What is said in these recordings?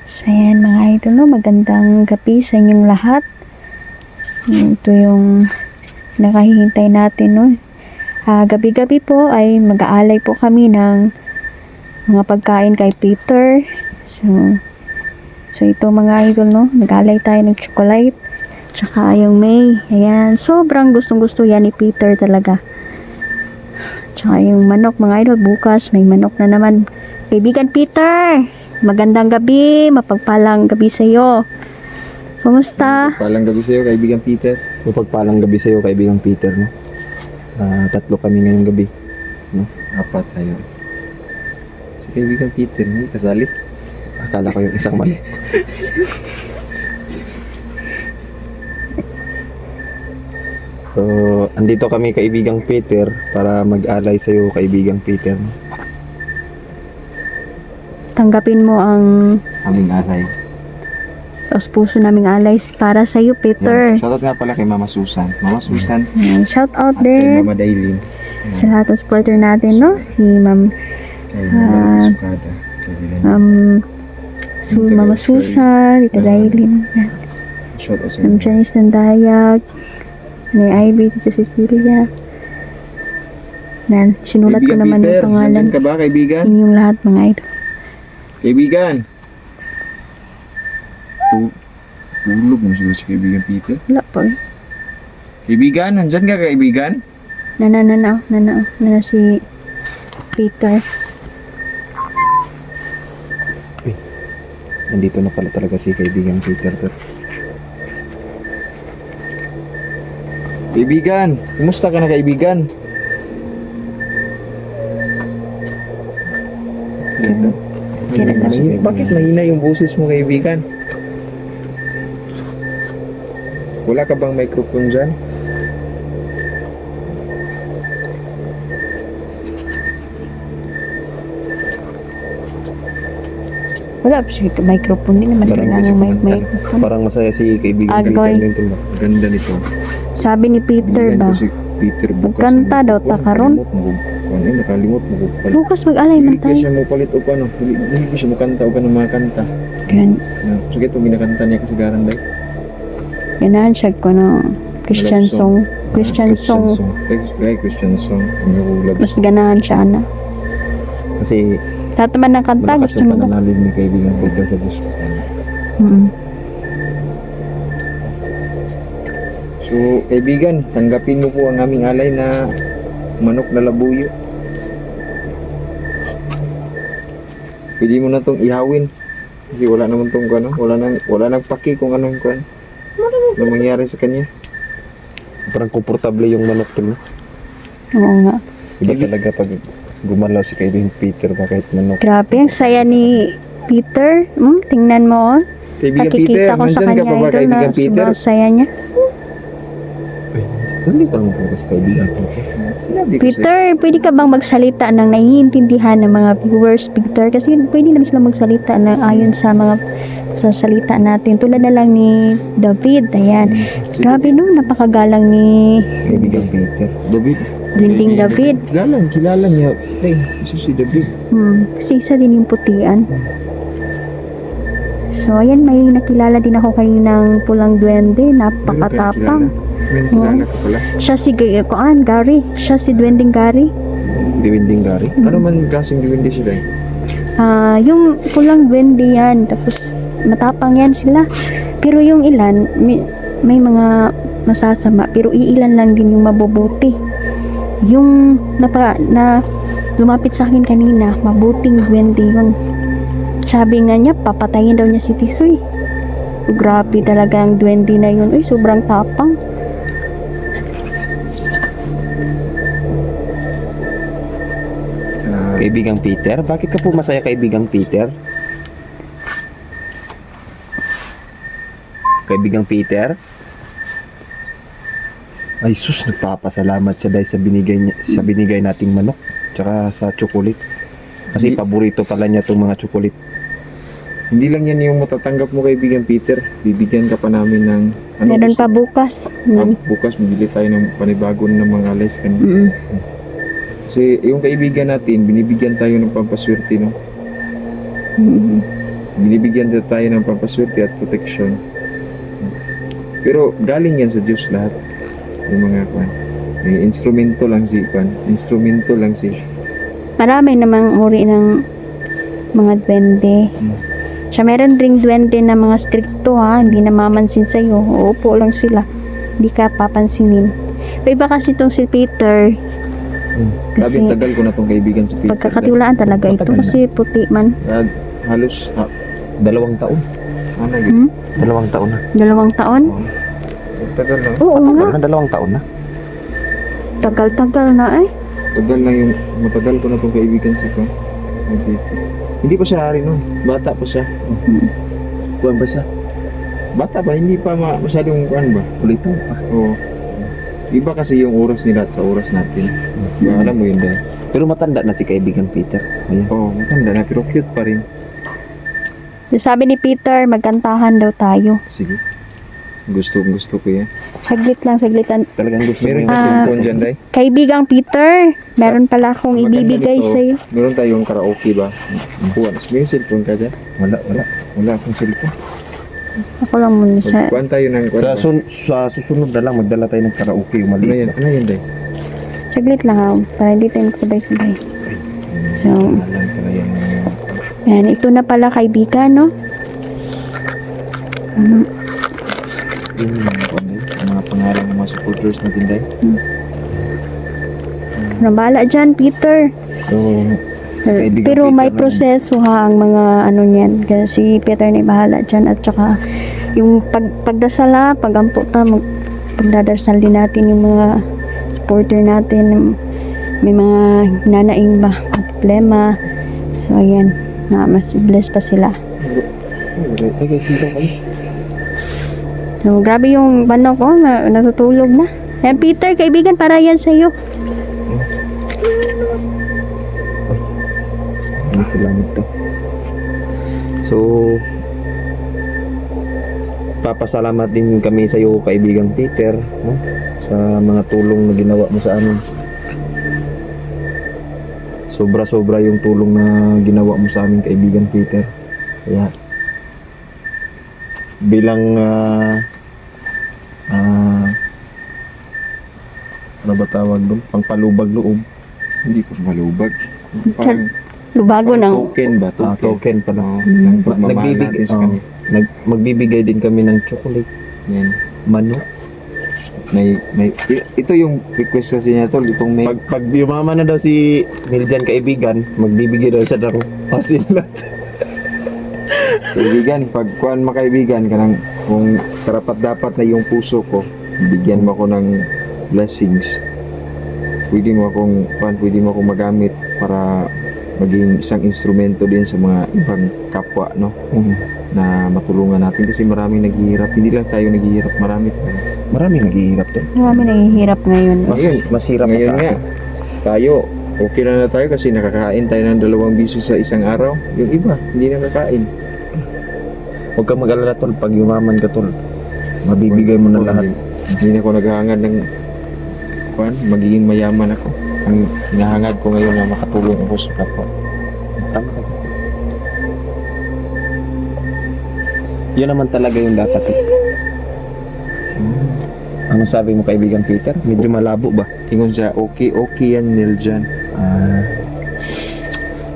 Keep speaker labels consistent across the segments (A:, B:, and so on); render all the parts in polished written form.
A: So, ayan mga idol, no? Magandang gabi sa inyong lahat. Ito yung nakahihintay natin, no? Gabi-gabi po ay mag-aalay po kami ng mga pagkain kay Peter. So ito mga idol, no? Nag-aalay tayo ng chocolate. Tsaka yung May. Ayan. Sobrang gustong-gusto yan ni Peter talaga. Tsaka yung manok mga idol. Bukas may manok na naman. Kaibigan Peter! Magandang gabi. Mapagpalang gabi sa iyo. Kumusta?
B: Mapagpalang gabi sa iyo, kaibigan Peter.
C: Mapagpalang gabi sa iyo, kaibigang Peter, no? Tatlo kami ngayong gabi, no?
B: Apat tayo. Si kaibigan Peter, hindi kasali.
C: Akala ko yung isang mali. So, andito kami, kaibigang Peter, para mag-alay sa iyo, kaibigang Peter, no?
A: Tanggapin mo ang
B: Aming asay.
A: puso naming alay para sa iyo, Peter.
B: Shoutout nga pala kay Mama Susan. Mama Susan
A: Ayan, shout out
B: at kay
A: din
B: Mama Daylin.
A: sa lahat ng supporter natin, no? Si Ma'am
B: Kay Mama Sukada.
A: Mama Susan, Tita Dailin,
B: Shoutout sa
A: Ma'am Janice Nandayag, may Ivy, Tita Cecilia. Yan, sinulat ko naman yung pangalan.
B: Nandiyan ka ba, kaibigan?
A: Inyong lahat mga idol.
B: Kaibigan! Tulog mo siguro si kaibigan Peter.
A: Wala po eh.
B: Kaibigan, nandyan ka kaibigan?
A: Nana si Peter.
C: Nandito na pala talaga si kaibigang Peter.
B: Kaibigan! Kumusta ka na kaibigan? Bakit mahina yung boses mo kaibigan? Wala ka bang microphone dyan?
A: Wala po siya microphone din naman. Kailangan may microphone.
C: Parang masaya si kaibigang
A: Agoy.
C: Peter nito.
B: Ganda nito.
A: Sabi ni Peter
B: Bigyan
A: ba?
B: ko si Peter bukas.
A: Magkanta daw ta karon.
B: Nakalimot mo ko palit.
A: Bukas mag-alay man
B: Hindi ko siya
A: tayo.
B: mo palit o paano. Hindi ko siya mo kanta o paano mga kanta.
A: Yan.
B: Sige ito, ginakanta niya kasigaran dahil.
A: Ganahan siya ko no Christian
B: Love
A: song. Christian song.
B: Christian song. Yung love
A: Mas
B: song.
A: ganahan siya na.
C: Kasi
A: Lahat naman ng kanta
C: malakas
A: gusto
C: yung
A: mo ba?
C: pananalig ni kaibigang Peter sa Diyos.
B: So, kaibigan, tanggapin mo po ang aming alay na manok na labuyo. Pwede mo na itong ihawin. Kasi wala naman itong ano, wala nang paki kung anong kuan. Ano mangyari sa kanya.
C: Parang komportable yung manok to, no?
A: Oo nga.
C: Iba talaga pag gumalaw si kaibigang Peter ba kahit manok.
A: Grabe, ang saya ni Peter. Tingnan mo, oh.
B: Kaibigan Peter,
A: Nakikita ko sa
B: nandyan
A: kanya
B: ka pa ba
A: idol na
B: kaibigan Peter?
A: sobrang saya niya.
C: Hindi pa naman talaga si kaibigang Peter.
B: Sinabi ko
A: Peter, pwede ka bang magsalita ng naiintindihan ng mga viewers, Peter? Kasi pwede naman sila magsalita na ayon sa mga sa salita natin. Tulad na lang ni David. Ayan. Grabe no, napakagalang ni
C: Kaibigang Peter.
B: David.
A: Dinding David.
B: Kilala niya. Hey, isa si David.
A: Kasi isa din yung putian. So, ayan, may nakilala din ako kaninang pulang duwende. Napakatapang.
B: May kilala ka pala.
A: Siya si Gary. Siya si Duwending Gary.
C: Diwinding Gary.
B: Ano man klaseng diwindi sila eh?
A: Yung pulang duwende yan. Tapos, matapang yan sila. Pero yung ilan, may mga masasama. Pero iilan lang din yung mabubuti. Yung na lumapit sa akin kanina, mabuting duwende yun. Sabi nga niya, papatayin daw niya si Tisoy. Grabe talaga ang duwende na yun. Uy, sobrang tapang.
C: Kaibigang Peter? Bakit ka po masaya kaibigang Peter? Kaibigang Peter? Ay sus, nagpapasalamat siya dahil sa binigay nating manok tsaka sa chocolate. Kasi
B: Hindi.
C: paborito pala niya itong mga chocolate.
B: Hindi lang yan yung matatanggap mo kaibigan Peter. Bibigyan ka pa namin ng
A: Meron
B: gusto
A: pa
B: mo?
A: bukas.
B: Bukas bibili tayo ng panibago na mga alay sa kanya.
A: Mm.
B: Kasi yung kaibigan natin, binibigyan tayo ng pampaswerte, no?
A: Mm.
B: binibigyan din tayo ng pampaswerte at protection. Pero galing yan sa Diyos lahat. Yung mga kwan. Instrumento lang si kwan. Instrumento lang si.
A: Marami namang uri ng mga duwende. Siya meron ring duwende na mga stricto ha, hindi namamansin sa'yo. Uupo lang sila. Hindi ka papansinin. Pero iba kasi itong si Peter.
B: Sabi,
A: Kasi
B: tagal ko na tong kaibigan si Peter.
A: pagkakatiwalaan talaga ito
C: Matagal na.
A: kasi puti man.
B: Halos,
C: 2 taon.
B: ano yun?
C: 2 taon na.
A: 2 taon?
B: Tagal na.
A: Oo nga.
C: Tagal na, 2 taon na.
A: Tagal-tagal na eh.
B: Tagal na yung, matagal ko na tong kaibigan si kwan. Si Peter. Hindi pa siya hari nun. Bata pa siya.
C: Kuwan ba siya?
B: Bata pa, hindi pa masyadong kwan ba?
C: Kulitan pa.
B: Oo. Iba kasi yung oras nila at sa oras natin. Alam mo yun dahil.
C: Pero matanda na si kaibigan Peter. Ayan.
B: Oo, matanda na pero cute pa rin.
A: So, sabi ni Peter, magkantahan daw tayo.
B: Sige. Gusto ko yan.
A: Saglit lang, saglitan.
C: Talagang gusto
B: Meron
C: mo
B: ka
C: yun.
B: cellphone dyan, Day?
A: Kaibigang Peter, meron pala akong
B: Maganda
A: ibibigay
B: nito,
A: sa'yo.
B: Meron tayong karaoke ba? Kuha. May cellphone ka dyan?
C: Wala.
B: Wala akong cellphone.
A: Ako lang muna sa...
B: Kuhaan tayo ng kuhaan ba?
C: Sa susunod na lang, magdala tayo ng karaoke yung
B: Ano
C: maliit.
B: yan? Ano yan, Day?
A: Saglit lang ha, para hindi tayo magsabay-sabay. So,
B: Alam pala yan.
A: yan, ito na pala kaibigan, no?
B: Yun yung mga kuhaan, Day. Ang mga pangalan ng mga supporters natin, Day.
A: Nabala dyan, Peter.
C: So, kaibigan
A: Pero
C: Peter
A: may
C: naman.
A: proseso ha, ang mga ano niyan. Kasi Peter na bahala dyan. At saka, yung pagdasal ha, pagampo ta, pagdadasal din natin yung mga supporter natin. May mga nanaing ba, problema. So, ayan. Na, mas blessed pa sila.
C: Okay, sino kayo?
A: So, grabe yung bano ko, natutulog na. Ayan, Peter, kaibigan, para yan sa'yo.
C: Salamat to. So, papasalamat din kami sa iyo, kaibigang Peter, no? Sa mga tulong na ginawa mo sa amin. Sobra-sobra yung tulong na ginawa mo sa amin, kaibigang Peter. Kaya, bilang ano ba tawag doon? Pangpalubag loob.
B: Hindi ko malubag. Parang
A: Lubago ng...
B: token ba?
C: Token pala.
B: Oo, ng pagmamahal
C: Nagbibigay,
B: natin sa kanila.
C: magbibigay din kami ng chocolate,
B: Yan.
C: manok.
B: Ito yung request kasi niya tol, itong may
C: Pag yumama na daw si Miljan kaibigan, magbibigay daw siya ng pasilat.
B: kaibigan, pag kuan makaibigan ka ng kung karapat dapat na yung puso ko, bigyan mo ako ng blessings. Pwede mo akong magamit para maging isang instrumento din sa mga ibang kapwa, no? Na matulungan natin kasi maraming naghihirap. Hindi lang tayo naghihirap, marami tayo.
C: Maraming naghihirap to.
A: Marami nahihirap ngayon.
C: Masirap
B: Ngayon
C: sa
B: nga, tayo, okay na tayo kasi nakakain tayo ng 2 bisis sa isang araw. Yung iba, hindi nakakain.
C: Huwag kang mag-alala tol, pag yumaman ka tol, mabibigay mo na lahat.
B: Hindi na ako naghahangad ng magiging mayaman ako. Ang hinahangad ko ngayon na makatulong ako sa kapwa.
C: Tama ka. Yan naman talaga yung dapat eh. Ano sabi mo kaibigan Peter? Medyo malabo ba?
B: Ingon siya, okay yan, Niljan.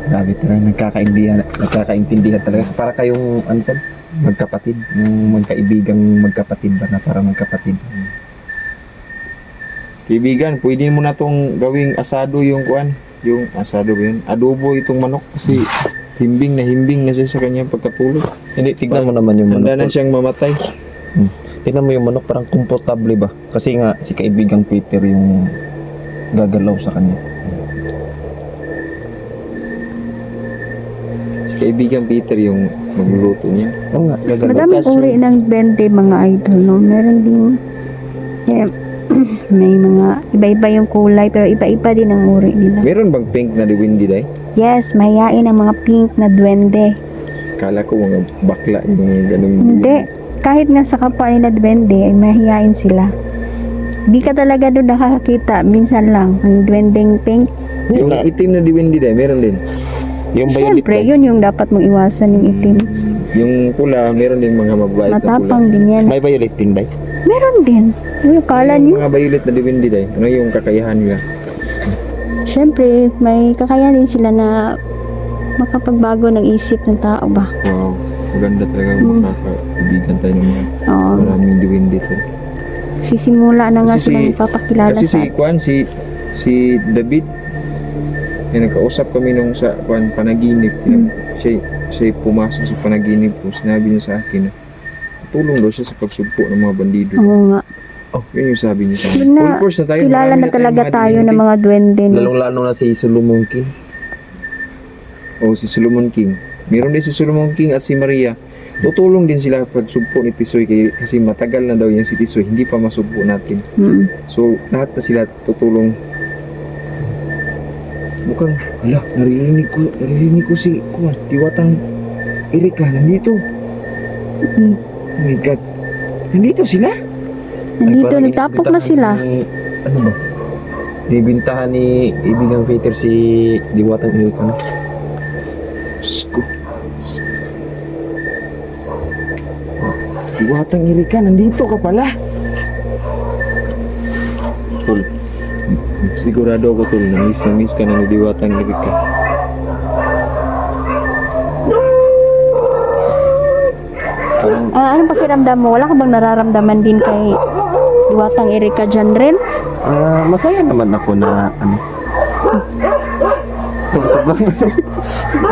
C: Grabe talaga, nagkakaintindihan talaga. Para kayong Anton, magkapatid, yung magkaibigang magkapatid ba na para magkapatid.
B: Kaibigan, pwede mo na tong gawing asado yung yung asado ba yun? Adobo itong manok kasi himbing na siya sa kanyang pagkatulog.
C: Hindi, tignan mo naman yung
B: Handa na
C: manok.
B: siyang mamatay.
C: Tignan mo yung manok, parang komportable ba? Kasi nga, si kaibigang Peter yung gagalaw sa kanya.
B: Si kaibigan Peter yung magluluto niya.
C: Oo nga, gagalaw.
A: Madaming
B: Kaso-
A: uri ng bente mga idol, no? Meron din, eh, may mga iba-iba yung kulay, pero iba-iba din ang uri nila.
B: Meron bang pink na diwindi day?
A: Yes, mahihain ang mga pink na duwende.
B: Kala ko mga bakla yung ganung
A: Hindi, kahit nga sa kapwa nila duwende, ay mahihain sila. Di ka talaga doon nakakakita, minsan lang, ang duwendeng pink.
B: Yung itim na diwindi day, meron din.
C: Yung violet
A: Siyempre,
C: ba?
A: yun yung dapat mong iwasan, yung itim.
B: Yung pula, meron din mga mabait na pula.
A: Matapang din yan.
C: May violet din, day.
A: Meron din. Uy, akala
B: Yung
A: niyo.
B: mga violet na dipindi day. Ano yung kakayahan nila?
A: Siyempre, may kakayahan din sila na makapagbago ng isip ng tao ba?
B: Wow. Maganda talaga makakaibigan tayo ng mga
A: Oo.
B: maraming diwindi to.
A: Sisimula na nga
B: Kasi
A: silang
B: si-
A: ipapakilala
B: Kasi
A: sa
B: si David, nagkausap kami nung sa panaginip. Siya pumasok sa panaginip ko. Sinabi niya sa akin na tulong daw siya sa pagsugpo ng mga bandido.
A: Oo nga.
B: Oh, yun yung sabi niya sa akin.
A: Yun na,
B: Full course na tayo.
A: Kilala
B: Marami
A: na talaga
B: tayong
A: tayo ng
B: diwindi.
A: mga duwende. No?
C: Lalong-lalo na si Solomon King.
B: Oh, si Solomon King. Meron din si Solomon King at si Maria. Tutulong din sila pagsugpo ni Tisoy kasi matagal na daw yan si Tisoy. Hindi pa masugpo natin.
A: Mm.
B: So, lahat na sila tutulong. Mukhang, naririnig ko si Diwatang Erika, nandito.
A: Mm.
B: Oh my God. Nandito sila?
A: Nandito,
C: parang
A: nagtapok na
C: inibintahan
A: sila.
C: ni- ano ba? Ibintahan ni Ibigang Peter si Diwatang Erika. No?
B: Diyos ko. Diwatang Erika, nandito ka pala. Tol, sigurado ako tol, na-miss ka na ni Diwatang Erika. Parang,
A: Anong pakiramdam mo? Wala ka bang nararamdaman din kay Diwatang Erika dyan rin?
C: Masaya naman ako na ano.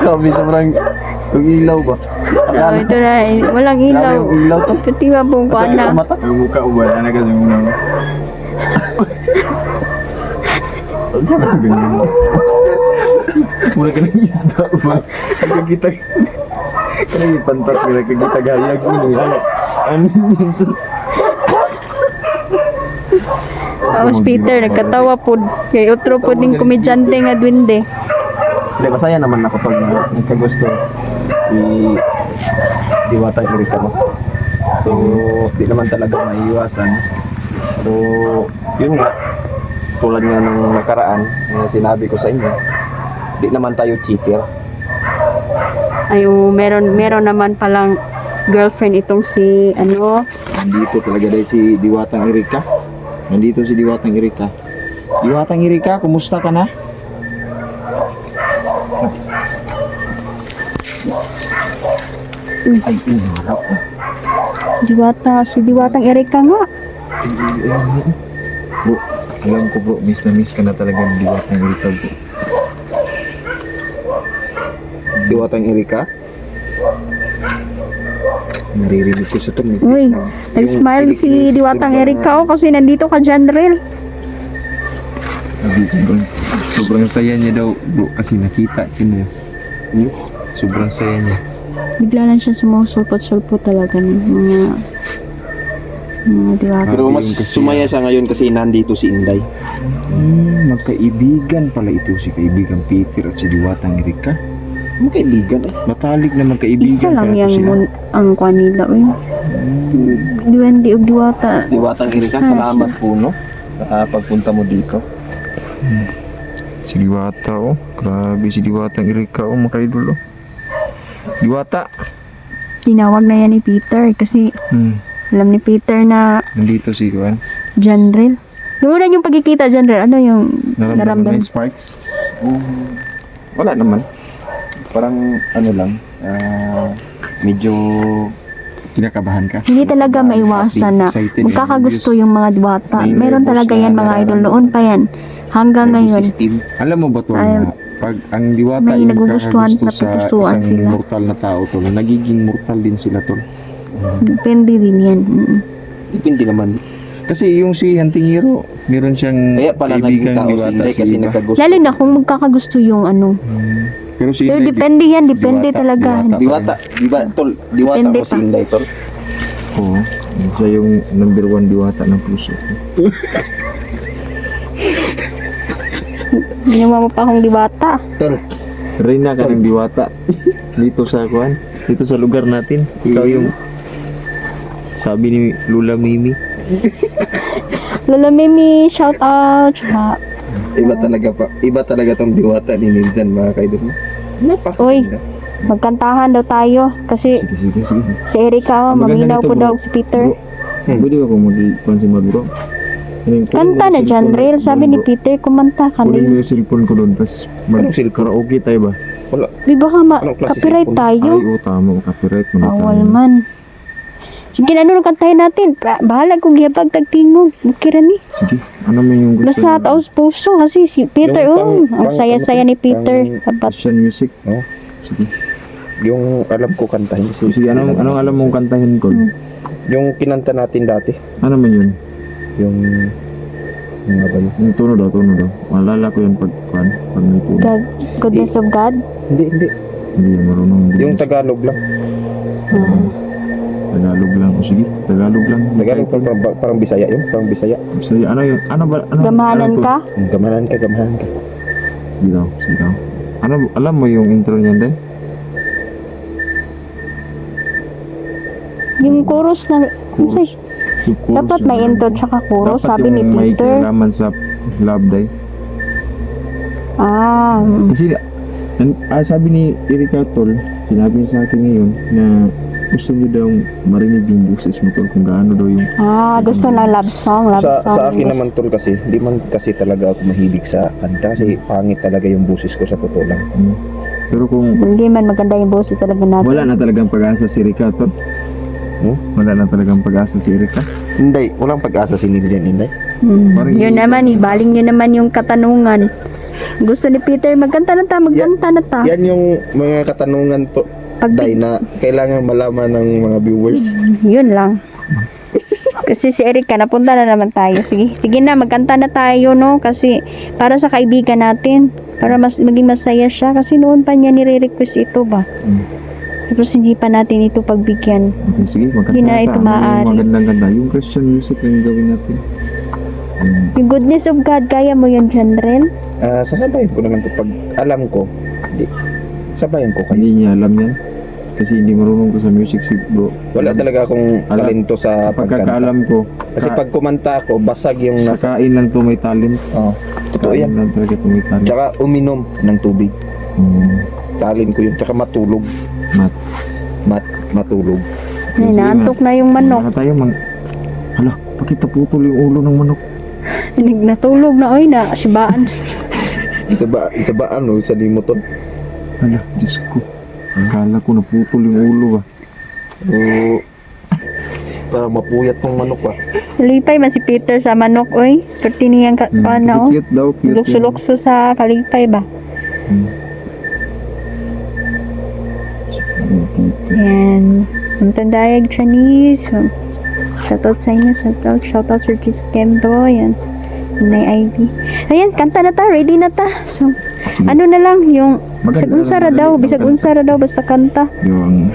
C: Sobrang yung ilaw ba?
A: Ito na, walang ilaw.
C: Grabe yung ilaw to.
A: Pati ba pong kuwan na?
C: Mata.
B: ang mukha ko ba na kasi muna mo? Ganyan. Mula ka ng isda ba? Nagkakita. Kanang ipantat ko nagkakita gayag mo. Ano yun?
A: Tapos Peter, nagkatawa po. Kay otro po din komedyante nga duwende.
C: Hindi, masaya naman ako pag nagkagusto si Diwata Erika mo. So, di naman talaga maiiwasan. So, yun nga, tulad nga ng nakaraan na sinabi ko sa inyo, di naman tayo cheater.
A: Ay, meron naman palang girlfriend itong si,
B: Nandito talaga dahil si Diwatang Erika. Nandito si Diwatang Erika. Diwatang Erika, kumusta ka na? Ay, inarap.
A: si Diwatang Erika nga.
B: Bro, alam ko bro, miss na miss ka na talaga ng Diwatang Erika bro.
C: Diwatang Erika?
B: Naririnig ko sa to.
A: Uy, nag-smile si Diwatang Erika kasi nandito ka dyan rin.
B: Sobrang saya niya daw bro kasi nakita ko niya. Sobrang saya niya.
A: Bigla lang siya sumusulpot-sulpot talaga ng mga Diwata.
C: Pero mas
B: Yun kasi-
C: sumaya siya ngayon kasi nandito si Inday.
B: Magkaibigan pala ito si kaibigan Peter at si Diwatang Erika.
C: Magkaibigan eh.
B: Matalik na magkaibigan
A: Isa lang
B: pala ito sila.
A: ang kwan nila. Uy. Duwende og Diwata.
C: Diwatang Erika, salamat po no sa pagpunta mo dito.
B: Si Diwata oh. Grabe si Diwatang Erika oh, mga idol oh. Diwata.
A: Tinawag na yan ni Peter kasi alam ni Peter na
B: Nandito si Juan.
A: dyan rin. Yung una yung pagkikita dyan rin, ano yung
B: Naramdaman mo
A: naramdaman?
B: yung sparks?
C: Wala naman. Parang ano lang, medyo
B: Kinakabahan ka?
A: Hindi talaga maiwasan na
B: Excited,
A: magkakagusto yung mga Diwata.
B: May
A: Meron
B: nervous
A: talaga
B: na
A: yan mga idol. Noon pa yan. Hanggang ngayon.
C: system.
B: Alam mo ba to
A: Ay,
B: na pag ang Diwata
A: may
B: ay
A: nagugustuhan
B: magkakagusto
A: at
B: sa
A: napupusuan
B: isang
A: sila.
B: mortal na tao tol, nagiging mortal din sila tol.
A: Depende din yan.
C: Depende naman.
B: Kasi yung si Hunting Hero, meron siyang
C: Kaya pala naging
B: kaibigang
C: tao si
B: Diwata
C: Inday
B: si
C: kasi
B: Iba.
C: nagkagusto.
A: Lalo na kung magkakagusto yung ano.
B: Pero si
A: Pero
B: Inday,
A: depende yan. Depende
B: Diwata,
A: talaga.
B: Diwata.
C: Diba, tol, Diwata
A: Depende
C: ko si
A: pa.
C: Inday, tol.
B: Oo. Siya yung number 1 Diwata ng puso ko.
A: Ginawa mo pa akong Diwata.
C: Tol,
B: Reyna ka ng Diwata. Dito sa kuan, dito sa lugar natin. Ikaw yung sabi ni Lula Mimi.
A: Lola Mimi, shout out.
C: iba talaga tong Diwata ni Niljan, mga kaidol mo.
A: Uy, Magkantahan daw tayo kasi
B: Sige.
A: si Erika
B: Maganda
A: maminaw
B: nito,
A: po
B: bro.
A: daw si Peter.
B: Bro, pwede ako mag-consumer bro.
A: Kanta na dyan, Rail. Sabi ni Peter, kumanta ka
B: Kunin mo
A: na.
B: yung cellphone ko doon, tapos mag-karaoke tayo ba?
C: Wala.
A: Di ba ka
C: Anong klase
A: copyright
C: cellphone?
A: tayo?
B: Ay, oo, tama. Copyright mo na
A: Bawal
B: tayo.
A: man. Sige, ano nang kantahin natin? Bahala kung giyabag tagtingog. Bukira ni.
B: Sige, ano mo yung gusto
A: Basta
B: mo?
A: taos puso kasi si Peter,
C: Yung
A: ang saya-saya ni Peter. Dapat
B: Christian music.
C: Oh.
B: Sige.
C: Yung alam ko kantahin.
B: Sige, anong alam mong kantahin ko?
C: Yung kinanta natin dati.
B: Ano man yun?
C: Yung... Yung nga ba yun?
B: Yung tono daw. Malala ko yun pag may tono.
A: God, goodness of God.
C: Hindi.
B: Hindi yan marunong.
C: Yung Tagalog lang.
A: Ah.
B: Tagalog lang. O sige, Tagalog lang.
C: Tagalog parang Bisaya yun. Parang Bisaya.
B: Sige, ano yun? Ano ba? Ano,
A: Gamahanan
B: ano to?
A: ka?
C: Gamahan ka.
B: Sige daw. Ano, alam mo yung intro niyan din?
A: Yung chorus na,
B: Chorus. Yung chorus
A: dapat
B: yun.
A: may intro tsaka chorus,
B: Dapat
A: sabi ni
B: yung may
A: Peter.
B: kinalaman sa Love Day.
A: Ah,
B: Kasi, sabi ni Erika Tol, sinabi niya sa akin ngayon na gusto niyo daw marinig yung boses mo tol kung gaano daw yung
A: gusto ng love song.
C: Sa akin naman tol kasi, hindi man kasi talaga ako mahilig sa kanta kasi pangit talaga yung busis ko sa totoo lang.
B: pero kung
A: Hindi man maganda yung boses talaga natin.
B: wala na talagang pag-asa si Erika Tol. Wala na talagang pag-asa si Erika.
C: Hindi, walang pag-asa si Niljan, hindi.
B: Parang
A: Yun naman, ibaling nyo naman yung katanungan. Gusto ni Peter, magkanta na ta.
C: Yan yung mga katanungan po,
A: Pag-
C: Day, na kailangan malaman ng mga viewers.
A: Yun lang. Kasi si Erika, napunta na naman tayo. Sige na, magkanta na tayo, no? Kasi para sa kaibigan natin, para maging masaya siya. Kasi noon pa niya nire-request ito ba? Tapos hindi pa natin ito pagbigyan.
B: Okay, sige, magkanta
A: Hindi na
B: na
A: ito
B: tayo.
A: maaari.
B: Yung magandang ganda. Yung Christian music na yung gawin natin.
A: Yung goodness of God, kaya mo yun, Janrel?
C: Sasabayin ko naman ito pag alam ko. Hindi. Sabayin ko kayo.
B: Hindi niya alam yan. Kasi hindi marunong ko sa music si bro.
C: Wala talaga akong
B: Alam.
C: talento sa pagkanta.
B: Pagkakaalam ko,
C: Kasi pag kumanta ako, basag yung
B: sa
C: nasa...
B: kain lang to may talent.
C: Oh, totoo
B: Kain
C: yan.
B: lang talaga to may talent.
C: Tsaka uminom ng tubig.
B: Hmm.
C: Talent ko yun. Tsaka matulog.
B: Mat.
C: Matulog.
A: Ay, naantok na yung manok.
B: Baka tayo Hala, bakit naputol yung ulo ng manok?
A: Natulog na, oy, na sibaan.
C: Isa ba ano? Sa limuton.
B: Hala, Diyos ko. Akala ko naputol yung ulo ba.
C: Oo. Parang mapuyat ng manok ba?
A: Lipay man si Peter sa manok, oy. Perti niyang ano,
B: Kasi cute daw, cute.
A: lukso-lukso sa kalipay ba? Yan. Mantandayag Chinese. Shoutout sa inyo. Shoutout Sir Chis Kembo. Yan. Inay Ivy. Ayan, kanta na ta. Ready na ta. So,
B: Sige.
A: ano na lang, yung
B: Maganda
A: bisag unsa ra
B: lang,
A: daw.
B: madali,
A: Bisag
B: maganda.
A: unsa ra daw. Basta kanta.
B: Yung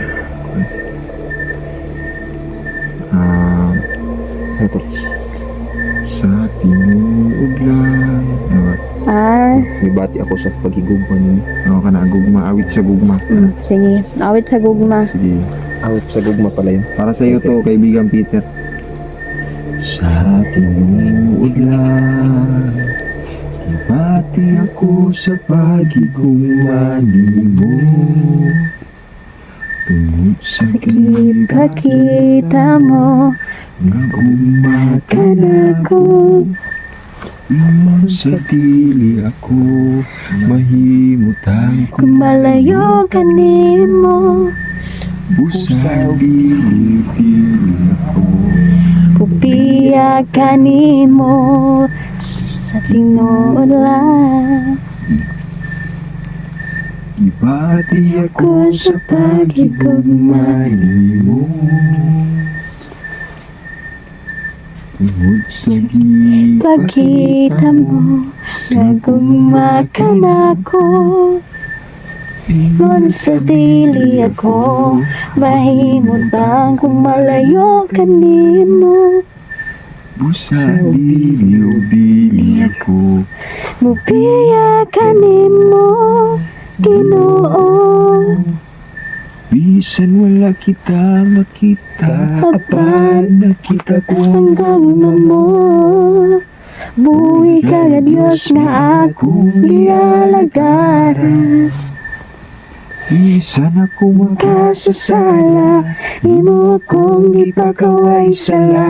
B: ito. Sa tinuod lang.
C: May bati ako sa pagigugma niyo.
B: Ano ka na, gugma, awit sa gugma.
A: Sige. Awit sa gugma.
B: Sige.
C: Out sa gugma pala yun.
B: Para sa iyo to, kaibigan Peter. Sa tinuod lang, ibati ako sa pagigumani mo. Tungod sa
A: Ipakita mo.
B: nga gumakan ako. Imo sa dili ako, mahimutang
A: Kung malayo ka nimo.
B: Busang dili-dili ako.
A: Pupiya ka nimo. Sa tinuod lang.
B: Ibati ako sa pagigumani mo. Tungod sa
A: Pagkita mo, nagumakan ako. Ingon sa dili ako, mahimutang kung malayo ka nimo.
B: Busang dili-dili ako.
A: Mupiya ka nimo, Ginoo.
B: Bisan wala kita makita,
A: Apan
B: nakita ko
A: hanggang mo. Buhi ka nga Diyos nga akong gialagaran.
B: Isan ako makasasala, imo akong ipakaway sala.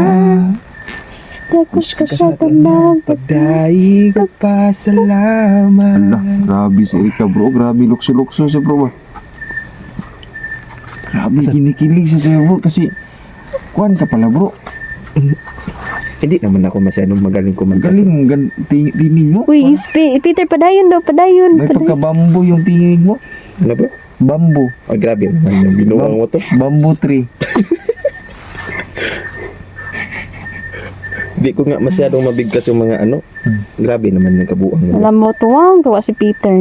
A: Tapos ka sa tanang
B: Pagdaig at pasalamat. Ala, grabe si Erika bro, grabe lukso-lukso siya bro ba. Grabe, kinikilig siya sa'yo bro kasi kuhan ka pala bro.
C: Hindi naman ako masyadong magaling kumanta.
B: Galing, tinig mo.
A: Uy, Peter, padayon daw, padayon.
B: May
A: padayon.
B: pagka-bambo yung tingin mo.
C: Ano ba?
B: Bambo.
C: Oh, grabe naman yung binuwang mo to.
B: Bambo tree.
C: Hindi ko nga masyadong mabigkas yung mga ano. Grabe naman yung kabuuan mo.
A: Alam mo, tuwang si Peter.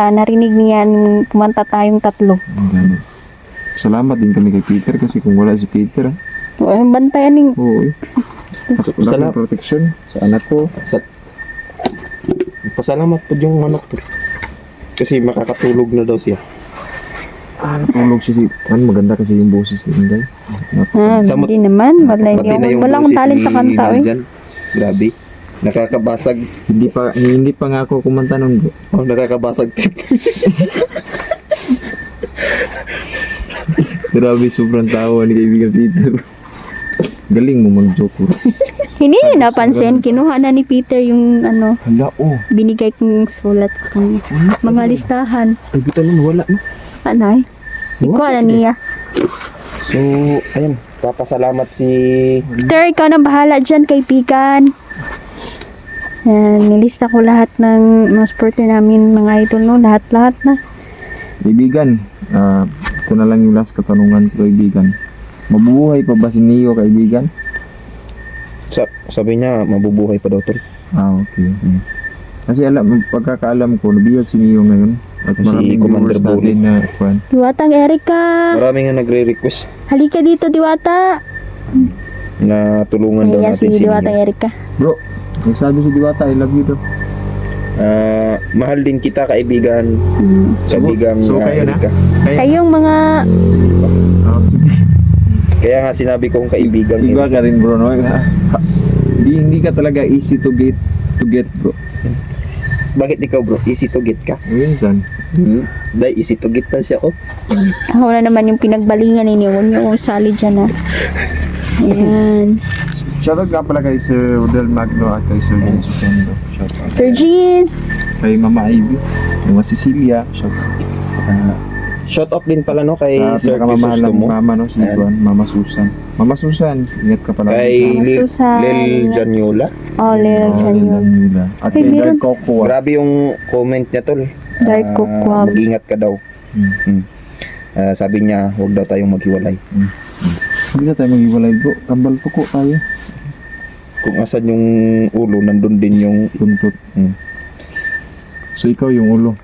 A: Narinig niya nung kumanta tayong tatlo.
B: Ganun. Salamat din kami kay Peter kasi kung wala si Peter,
A: Ang bantayan ng...
B: oo eh. Wala
C: Salamat.
B: akong protection sa anak ko.
C: Pasalamat po yung manok to. Kasi makakatulog na daw siya.
B: Tulog siya si... maganda kasi yung boses ni Inday.
C: Samot-
A: Hindi naman. Wala,
C: Pati na yung
A: wala akong
C: boses
A: talent sa kanta, eh.
C: Niljan. Grabe. Nakakabasag.
B: Hindi pa nga ako kumanta nung bro.
C: Oh, nakakabasag.
B: Grabe, sobrang tawa ni kaibigan Peter. Galing mo mag-joke bro.
A: Hindi niya napansin. Kinuha na ni Peter yung ano,
B: Hala, oh.
A: binigay kong sulat sa kanya. Mga listahan.
B: Ay, bito nun, wala no.
A: Anay? Ikaw na niya.
C: So, ayun. Papasalamat si...
A: Peter, ikaw nang bahala dyan, kaibigan. Nilista ko lahat ng mga supporter namin, mga idol, no? Lahat-lahat na.
B: Kaibigan, ito na lang yung last katanungan ko kaibigan. Mabubuhay pa ba si Neo kaibigan?
C: Sabi niya, mabubuhay pa daw tol.
B: Okay. Kasi pagkakaalam ko, nabiyag si Neo ngayon. At
C: Si
B: maraming
C: Commander
B: viewers natin na kwan.
A: Diwatang Erika.
C: Marami nga nagre-request
A: Halika dito, Diwata.
C: na tulungan daw
A: Ayan si
C: natin si
A: Diwatang
C: Nino.
A: Erika.
B: Bro, nagsabi si Diwata, I love you to.
C: Mahal din kita kaibigan. Kaibigang
B: So, kayo na?
C: Erika.
A: Kayong mga...
C: Kaya nga sinabi kong kaibigang
B: Iba
C: Erika.
B: ka rin bro, no? Hindi ka talaga easy to get bro.
C: Bakit ikaw bro? Easy to get ka?
B: Minsan.
C: Dahil easy to get na siya oh.
A: Ako na naman yung pinagbalingan ninyo. Huwag niyo kong sali dyan, ha. Ayan.
B: Shoutout nga pala kay Sir Rodel Magno at kay Sir Jens Susondo. Shoutout.
A: Sir Jeez.
B: Kay Mama Ivy, Mama Cecilia, shoutout.
C: Shout out din pala no kay
B: Sa
C: Sir
B: pinakamamahalang
C: Crisostomo.
B: mama no, si
C: Ayan.
B: Juan, Mama Susan. Mama Susan, ingat ka pala.
C: Kay
A: Mama
C: Lil
A: Susan.
C: Janyola.
A: Oh, Lil Janyo.
B: At
A: Ay,
B: kay
A: meron.
B: Dark Coco.
C: Grabe yung comment niya tol.
A: Dark Coco.
C: Mag-ingat ka daw. Sabi niya, huwag daw tayong maghiwalay.
B: Hindi na tayo maghiwalay bro. Tambal tuko tayo.
C: Kung asan yung ulo, nandun din yung
B: Buntot. So ikaw yung ulo.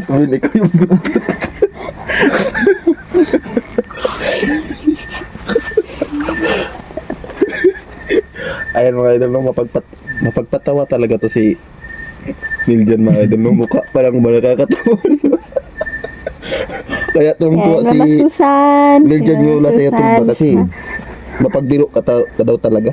C: Sabi ko yung buntot. Ayan mga idol, no, mapagpatawa talaga to si Miljan mga idol. No, mukha parang nakakatawa. Kaya tungtuwa
A: Ayan, Mama
C: si
A: Susan.
C: Miljan
A: Mama
C: Yola sa'yo
A: Susan.
C: tumba kasi mapagbiro ka daw talaga.